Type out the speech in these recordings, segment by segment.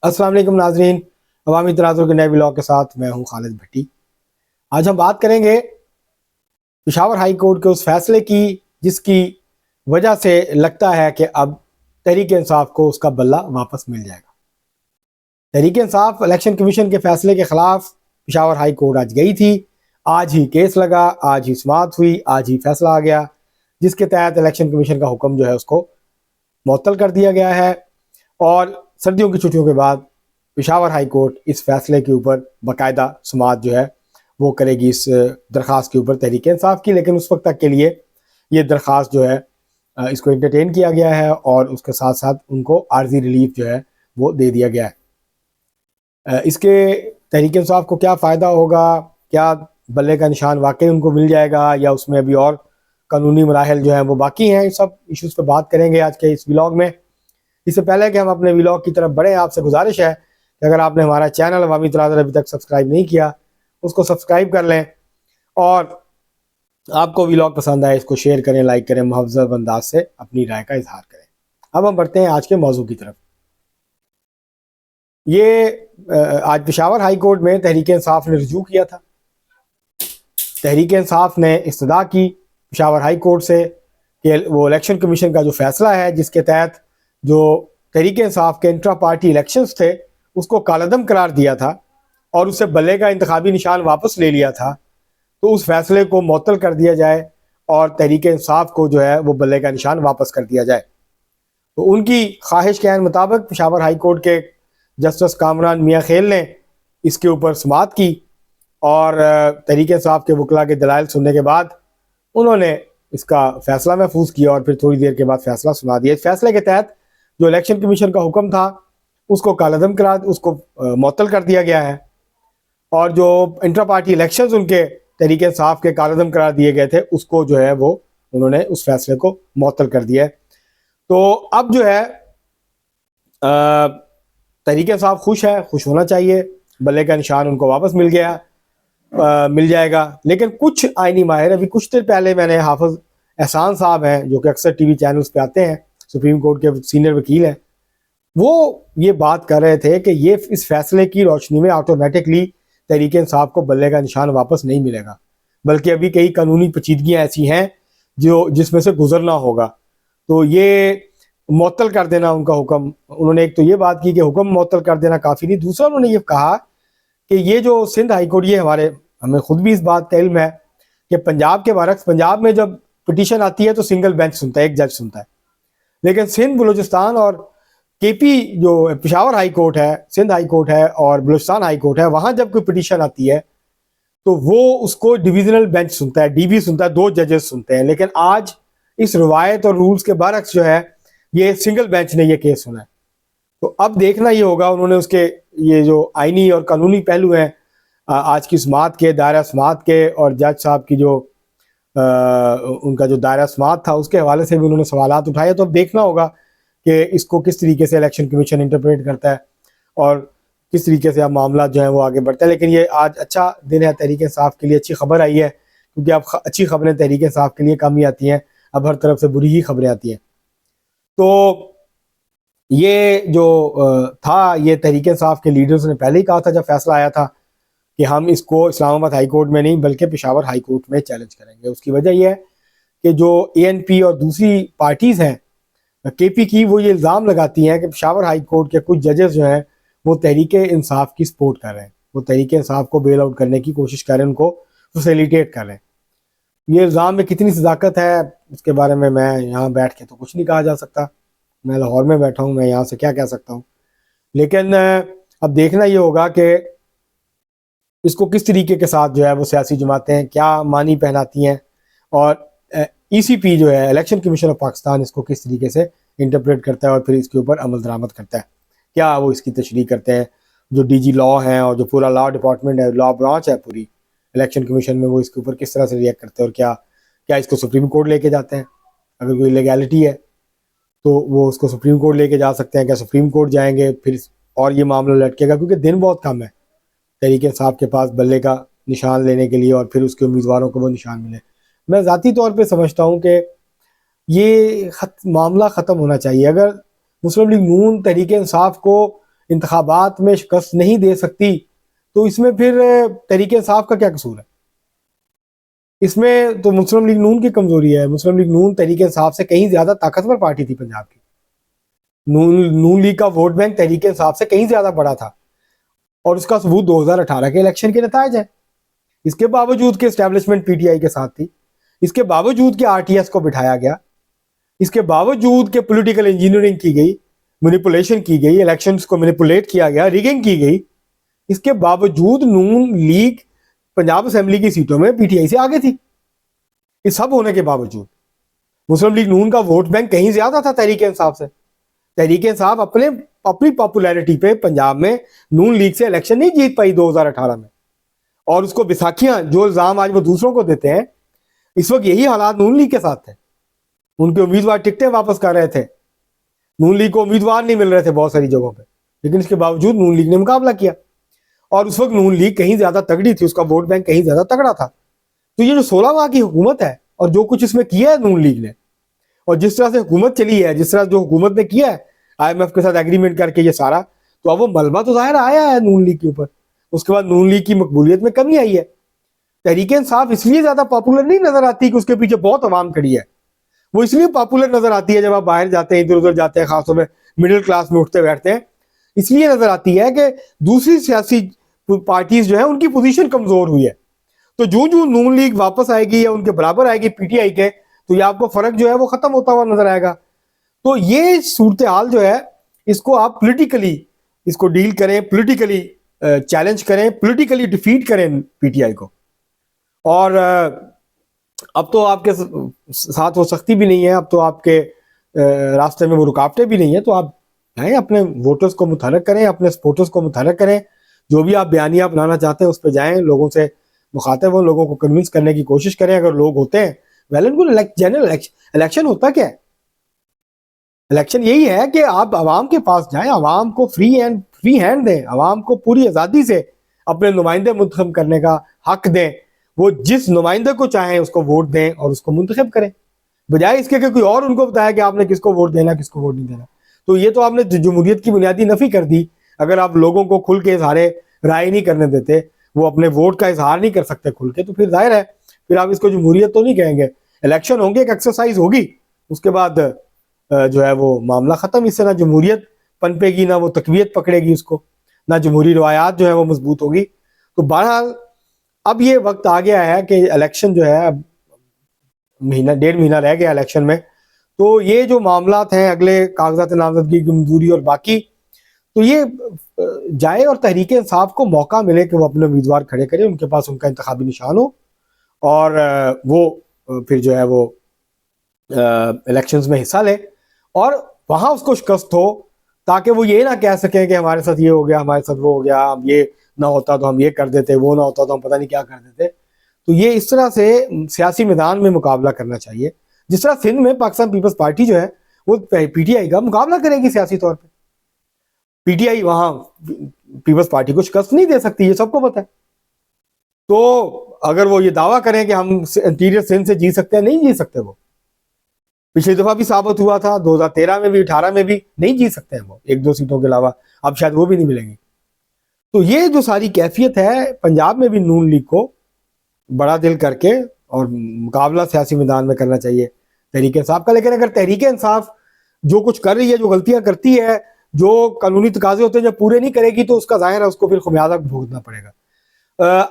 अस्सलाम वालेकुम नाजरीन। अवामी तनाज़ुर के नए व्लॉग के साथ मैं हूं खालिद भट्टी। आज हम बात करेंगे पेशावर हाई कोर्ट के उस फैसले की जिसकी वजह से लगता है कि अब तहरीक इंसाफ को उसका बल्ला वापस मिल जाएगा। तहरीक इंसाफ इलेक्शन कमीशन के फैसले के खिलाफ पेशावर हाई कोर्ट आज गई थी। आज ही केस लगा, आज ही समाअत हुई, आज ही फैसला आ गया जिसके तहत इलेक्शन कमीशन का हुक्म जो है उसको मुअत्तल कर दिया गया है। और सर्दियों की छुट्टियों के बाद पेशावर हाई कोर्ट इस फैसले के ऊपर बाकायदा समाअत जो है वो करेगी इस दरख्वास्त के ऊपर तहरीक इंसाफ की। लेकिन उस वक्त तक के लिए ये दरख्वास्त जो है इसको इंटरटेन किया गया है और उसके साथ साथ उनको आर्जी रिलीफ जो है वो दे दिया गया है। इसके तहरीक इंसाफ को क्या फ़ायदा होगा, क्या बल्ले का निशान वाकई उनको मिल जाएगा या उसमें अभी और कानूनी मराहल जो हैं वो बाकी हैं, इस सब इश्यूज़ पर बात करेंगे आज के इस व्लॉग में। इससे पहले कि हम अपने व्लॉग की तरफ बढ़ें, आपसे गुजारिश है कि अगर आपने हमारा चैनल अवामी तनाज़ुर अभी तक सब्सक्राइब नहीं किया उसको सब्सक्राइब कर लें और आपको व्लॉग पसंद आए इसको शेयर करें, लाइक करें, महज़ब अंदाज से अपनी राय का इजहार करें। अब हम बढ़ते हैं आज के मौजू की तरफ। ये आज पेशावर हाई कोर्ट में तहरीक इंसाफ ने रुजू किया था। तहरीक इंसाफ ने इस्तदा की पेशावर हाई कोर्ट से कि वो इलेक्शन कमीशन का जो फैसला है जिसके तहत जो तहरीक इंसाफ के इंट्रा पार्टी इलेक्शंस थे उसको कालअदम करार दिया था और उससे बल्ले का इंतखाबी निशान वापस ले लिया था, तो उस फैसले को मुअत्तल कर दिया जाए और तहरीक इंसाफ को जो है वो बल्ले का निशान वापस कर दिया जाए। तो उनकी ख्वाहिश के मुताबिक पेशावर हाई कोर्ट के जस्टिस कामरान मियाँ खेल ने इसके ऊपर समाअत की और तहरीक इंसाफ के वकला के दलाइल सुनने के बाद उन्होंने इसका फैसला महफूज किया और फिर थोड़ी देर के बाद फैसला सुना दिया। इस फैसले के तहत जो इलेक्शन कमीशन का हुक्म था उसको कालअदम करार उसको मुअत्तल कर दिया गया है और जो इंट्रा पार्टी इलेक्शंस उनके तहरीक इंसाफ के कालअदम करार दिए गए थे उसको जो है वो उन्होंने उस फैसले को मुअत्तल कर दिया है। तो अब जो है तहरीक इंसाफ खुश है, खुश होना चाहिए, बल्ले का निशान उनको वापस मिल गया, मिल जाएगा। लेकिन कुछ आईनी माहिर, अभी कुछ देर पहले मैंने हाफिज एहसान साहब हैं जो कि अक्सर टीवी चैनल्स पे आते हैं, सुप्रीम कोर्ट के सीनियर वकील हैं, वो ये बात कर रहे थे कि ये इस फैसले की रोशनी में ऑटोमेटिकली तहरीक इंसाफ को बल्ले का निशान वापस नहीं मिलेगा, बल्कि अभी कई कानूनी पेचीदगियाँ ऐसी हैं जो जिसमें से गुजरना होगा। तो ये मुअत्तल कर देना उनका हुक्म, उन्होंने एक तो ये बात की कि हुक्म मुअत्तल कर देना काफ़ी नहीं, दूसरा उन्होंने ये कहा कि ये जो सिंध हाई कोर्ट, ये हमें खुद भी इस बात का इल्म है कि पंजाब के बरक्स, पंजाब में जब पिटीशन आती है तो सिंगल बेंच सुनता है, एक जज सुनता है। लेकिन सिंध, बलूचिस्तान और केपी जो पेशावर हाई कोर्ट है, सिंध हाई कोर्ट है और बलूचिस्तान हाई कोर्ट है, वहाँ जब कोई पिटीशन आती है तो वो उसको डिविजनल बेंच सुनता है, डीबी सुनता है, दो जजेस सुनते हैं। लेकिन आज इस रवायत और रूल्स के बरक्स जो है ये सिंगल बेंच ने ये केस सुना है। तो अब देखना ये होगा उन्होंने उसके ये जो आइनी और कानूनी पहलू हैं आज की समाअत के, दायरा समाअत के और जज साहब की जो उनका जो दायरा समाअत था उसके हवाले से भी उन्होंने सवालात उठाए। तो अब देखना होगा कि इसको किस तरीके से इलेक्शन कमीशन इंटरप्रेट करता है और किस तरीके से अब मामला जो है वो आगे बढ़ता है। लेकिन ये आज अच्छा दिन है तहरीक इंसाफ के लिए, अच्छी खबर आई है, क्योंकि अब अच्छी खबरें तहरीक इंसाफ के लिए कम ही आती हैं, अब हर तरफ से बुरी ही खबरें आती हैं। तो ये जो था, ये तहरीक इंसाफ के लीडर्स ने पहले ही कहा था जब फैसला आया था कि हम इसको इस्लामाबाद हाई कोर्ट में नहीं बल्कि पेशावर हाई कोर्ट में चैलेंज करेंगे। उसकी वजह यह है कि जो एएनपी और दूसरी पार्टीज़ हैं केपी की, वो ये इल्ज़ाम लगाती हैं कि पेशावर हाई कोर्ट के कुछ जजेस जो हैं वो तहरीक इंसाफ की सपोर्ट कर रहे हैं, वो तहरीक इंसाफ को बेल आउट करने की कोशिश कर रहे हैं, उनको फैसिलिटेट कर रहे हैं। ये इल्ज़ाम में कितनी सदाकत है उसके बारे में मैं यहाँ बैठ के तो कुछ नहीं कहा जा सकता, मैं लाहौर में बैठा हूँ, मैं यहाँ से क्या कह सकता हूँ। लेकिन अब देखना ये होगा कि इसको किस तरीके के साथ जो है वो सियासी जमातें क्या मानी पहनाती हैं और ईसीपी जो है इलेक्शन कमीशन ऑफ पाकिस्तान इसको किस तरीके से इंटरप्रेट करता है और फिर इसके ऊपर अमल दरामद करता है, क्या वो इसकी तशरीह करते हैं। जो डीजी लॉ हैं और जो पूरा लॉ डिपार्टमेंट है, लॉ ब्रांच है पूरी इलेक्शन कमीशन में, वो इसके ऊपर किस तरह से रिएक्ट करते हैं और क्या क्या इसको सुप्रीम कोर्ट लेके जाते हैं। अगर कोई लीगैलिटी है तो वो उसको सुप्रीम कोर्ट लेके जा सकते हैं, क्या सुप्रीम कोर्ट जाएंगे फिर और ये मामला लटकेगा, क्योंकि दिन बहुत कम है तहरीक इंसाफ के पास बल्ले का निशान लेने के लिए और फिर उसके उम्मीदवारों को वो निशान मिले। मैं ज़ाती तौर पे समझता हूँ कि ये मामला ख़त्म होना चाहिए। अगर मुस्लिम लीग नून तहरीक इंसाफ को इंतखाबात में शिकस्त नहीं दे सकती, तो इसमें फिर तहरीक इंसाफ का क्या कसूर है? इसमें तो मुस्लिम लीग नून की कमजोरी है। मुस्लिम लीग नून तहरीक इंसाफ से कहीं ज्यादा ताकतवर पार्टी थी पंजाब की। नून लीग का वोट बैंक तहरीक इंसाफ से कहीं ज्यादा बड़ा था, और उसका सबूत 2018 के इलेक्शन के नतायज है। इसके बावजूद के एस्टेब्लिशमेंट पीटीआई के साथ थी, इसके बावजूद के आरटीएस को बिठाया गया, इसके बावजूद के पॉलिटिकल इंजीनियरिंग की गई, मैनिपुलेशन की गई, इलेक्शंस को मैनिपुलेट किया गया, रिगिंग की गई, इसके बावजूद नून लीग पंजाब असेंबली की सीटों में पीटीआई से आगे थी। ये सब होने के बावजूद मुस्लिम लीग नून का वोट बैंक कहीं ज्यादा था तहरीक इंसाफ से। तहरीक इंसाफ अपनी पॉपुलैरिटी पे पंजाब में नून लीग से इलेक्शन नहीं जीत पाई 2018 में, और उसको बिसाखियां जो इल्जाम आज वो दूसरों को देते हैं, इस वक्त यही हालात नून लीग के साथ थे। उनके उम्मीदवार टिकटें वापस कर रहे थे, नून लीग को उम्मीदवार नहीं मिल रहे थे बहुत सारी जगहों पे, लेकिन इसके बावजूद नून लीग ने मुकाबला किया, और उस वक्त नून लीग कहीं ज्यादा तगड़ी थी, उसका वोट बैंक कहीं ज्यादा तगड़ा था। तो ये जो 16 माह की हुकूमत है और जो कुछ इसमें किया है नून लीग ने, और जिस तरह से हुकूमत चली है, जिस तरह जो हुकूमत ने किया है IMF के साथ एग्रीमेंट करके ये सारा, तो अब वो मलबा तो जाहिर आया है नून लीग के ऊपर। उसके बाद नून लीग की मकबूलियत में कमी आई है। तहरीक इंसाफ इसलिए ज्यादा पॉपुलर नहीं नजर आती कि उसके पीछे बहुत आवाम खड़ी है, वो इसलिए पॉपुलर नजर आती है जब आप बाहर जाते हैं, इधर उधर जाते हैं, खासतौर में मिडिल क्लास में उठते बैठते हैं, इसलिए नजर आती है कि दूसरी सियासी पार्टीज जो है उनकी पोजीशन कमजोर हुई है। तो जो जो नून लीग वापस आएगी या उनके बराबर आएगी पीटीआई के, तो ये आपको फर्क जो है वो खत्म होता हुआ नजर आएगा। तो ये सूरत हाल जो है, इसको आप पोलिटिकली इसको डील करें, पोलिटिकली चैलेंज करें, पोलिटिकली डिफीट करें पीटीआई को। और अब तो आपके साथ वो सख्ती भी नहीं है, अब तो आपके रास्ते में वो रुकावटें भी नहीं है, तो आप आए अपने वोटर्स को मुतहर्रिक करें, अपने सपोर्टर्स को मुतहर्रिक करें, जो भी आप बयानिया अपनाना चाहते हैं उस पर जाएं, लोगों से मुखातिब हो, लोगों को कन्विंस करने की कोशिश करें। अगर लोग होते हैं well and good. General election होता क्या है? इलेक्शन यही है कि आप आवाम के पास जाएं, आवाम को फ्री हैंड दें, आवाम को पूरी आज़ादी से अपने नुमाइंदे मुंतखब करने का हक दें, वो जिस नुमाइंदे को चाहें उसको वोट दें और उसको मुंतखब करें, बजाय इसके कि कोई और उनको बताया कि आपने किसको वोट देना, किसको वोट नहीं देना। तो ये तो आपने जमहूरियत की बुनियादी नफी कर दी। अगर आप लोगों को खुल के इजहार राय नहीं करने देते, वो अपने वोट का इजहार नहीं कर सकते खुल के, तो फिर जाहिर है फिर आप इसको जमहूरियत तो नहीं कहेंगे। इलेक्शन होंगे, एक एक्सरसाइज होगी, उसके बाद जो है वो मामला खत्म। इससे ना जमहूरियत पनपेगी, ना वो तकवीयत पकड़ेगी उसको, ना जमहूरी रवायात जो है वो मजबूत होगी। तो बहरहाल अब ये वक्त आ गया है कि इलेक्शन जो है, अब महीना 1.5 महीना रह गया इलेक्शन में, तो ये जो मामलात हैं अगले कागजात नामजदगी की मंजूरी और बाकी, तो ये जाए और तहरीक इंसाफ को मौका मिले कि वो अपने उम्मीदवार खड़े करें, उनके पास उनका इंतखाबी निशान हो, और वो फिर जो है वो इलेक्शंस में हिस्सा ले और वहां उसको शिकस्त हो, ताकि वो ये ना कह सकें कि हमारे साथ ये हो गया, हमारे साथ वो हो गया, अब ये ना होता तो हम ये कर देते, वो ना होता तो हम पता नहीं क्या कर देते। तो ये इस तरह से सियासी मैदान में मुकाबला करना चाहिए, जिस तरह सिंध में पाकिस्तान पीपल्स पार्टी जो है वो पीटीआई का मुकाबला करेगी सियासी तौर पे। पीटीआई वहां पीपल्स पार्टी को शिकस्त नहीं दे सकती, ये सबको पता है। तो अगर वो ये दावा करें कि हम इंटीरियर सिंध से जीत सकते हैं, नहीं जीत सकते। वो पिछली दफा भी साबित हुआ था, 2013 में भी, 18 में भी नहीं जीत सकते हैं वो, 1-2 सीटों के अलावा अब शायद वो भी नहीं मिलेंगी। तो ये जो सारी कैफियत है, पंजाब में भी नून लीग को बड़ा दिल करके और मुकाबला सियासी मैदान में करना चाहिए तहरीक इंसाफ का। लेकिन अगर तहरीक इंसाफ जो कुछ कर रही है, जो गलतियां करती है, जो कानूनी तकाजे होते हैं जब पूरे नहीं करेगी, तो उसका जाहिर है उसको फिर खुमियाजा भुगतना पड़ेगा।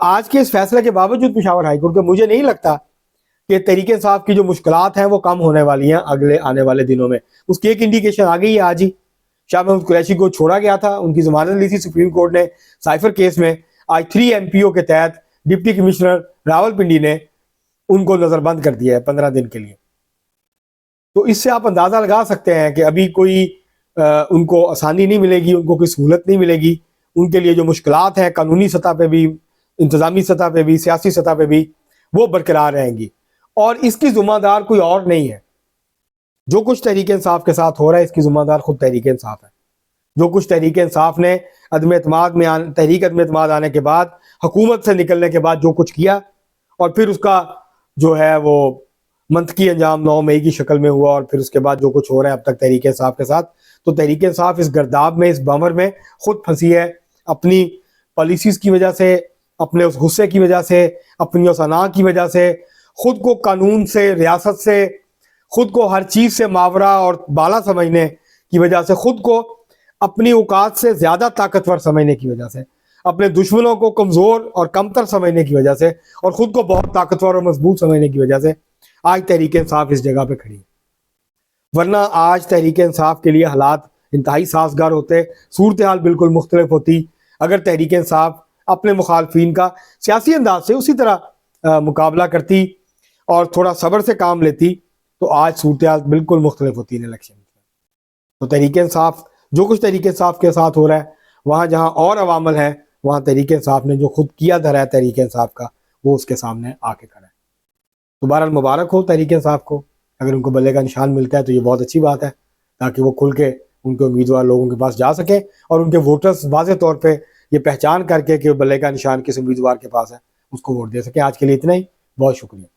आज के इस फैसले के बावजूद पेशावर हाईकोर्ट को मुझे नहीं लगता कि तहरीक इंसाफ की जो मुश्किलात हैं वो कम होने वाली हैं अगले आने वाले दिनों में। उसकी एक इंडिकेशन आ गई है आज ही। शाह महमूद कुरैशी को छोड़ा गया था, उनकी जमानत ली थी सुप्रीम कोर्ट ने साइफर केस में। आज 3 MPO के तहत डिप्टी कमिश्नर रावलपिंडी ने उनको नजरबंद कर दिया है 15 दिन के लिए। तो इससे आप अंदाजा लगा सकते हैं कि अभी कोई उनको आसानी नहीं मिलेगी, उनको कोई सहूलत नहीं मिलेगी। उनके लिए जो मुश्किलात हैं कानूनी सतह पे भी, इंतजामी सतह पे भी, सियासी सतह पे भी, वो बरकरार रहेंगी। और इसकी जिम्मेदार कोई और नहीं है। जो कुछ तहरीक इंसाफ के साथ हो रहा है, इसकी जिम्मेदार खुद तहरीक इंसाफ है। जो कुछ तहरीक इंसाफ ने तहरीक अदम एतमाद आने के बाद, हुकूमत से निकलने के बाद जो कुछ किया, और फिर उसका जो है वो मंतकी अंजाम 9 मई की शक्ल में हुआ, और फिर उसके बाद जो कुछ हो रहा है अब तक तहरीक इंसाफ के साथ, तो तहरीक इंसाफ इस गर्दाब में, इस बमर में खुद फंसी है, अपनी पॉलिसीज़ की वजह से, अपने उस गुस्से की वजह से, अपनी उस अना की वजह से, खुद को कानून से, रियासत से, खुद को हर चीज़ से मावरा और बाला समझने की वजह से, खुद को अपनी औकात से ज़्यादा ताकतवर समझने की वजह से, अपने दुश्मनों को कमज़ोर और कमतर समझने की वजह से, और ख़ुद को बहुत ताकतवर और मजबूत समझने की वजह से आज तहरीक इंसाफ इस जगह पे खड़ी है। वरना आज तहरीक इंसाफ के लिए हालात इंतहाई साजगार होते, सूरत हाल बिल्कुल मुख्तलिफ होती अगर तहरीक इंसाफ अपने मुखालफिन का सियासी अंदाज से उसी तरह मुकाबला करती और थोड़ा सब्र से काम लेती, तो आज सूरत हाल बिल्कुल मुख्तलिफ होती इन इलेक्शन में। तो तहरीक इंसाफ, जो कुछ तहरीक इंसाफ के साथ हो रहा है, वहाँ जहाँ और अवामल है, वहाँ तहरीक इंसाफ ने जो खुद किया धरा है तहरीक इंसाफ का, वो उसके सामने आके खड़ा है। तो बहरहाल मुबारक हो तहरीक इंसाफ को, अगर उनको बल्ले का निशान मिलता है तो ये बहुत अच्छी बात है, ताकि वो खुल के उनके उम्मीदवार लोगों के पास जा सकें और उनके वोटर्स वाज़े तौर पे ये पहचान करके कि बल्ले का निशान किस उम्मीदवार के पास है, उसको वोट दे सकें। आज के लिए इतना ही, बहुत शुक्रिया।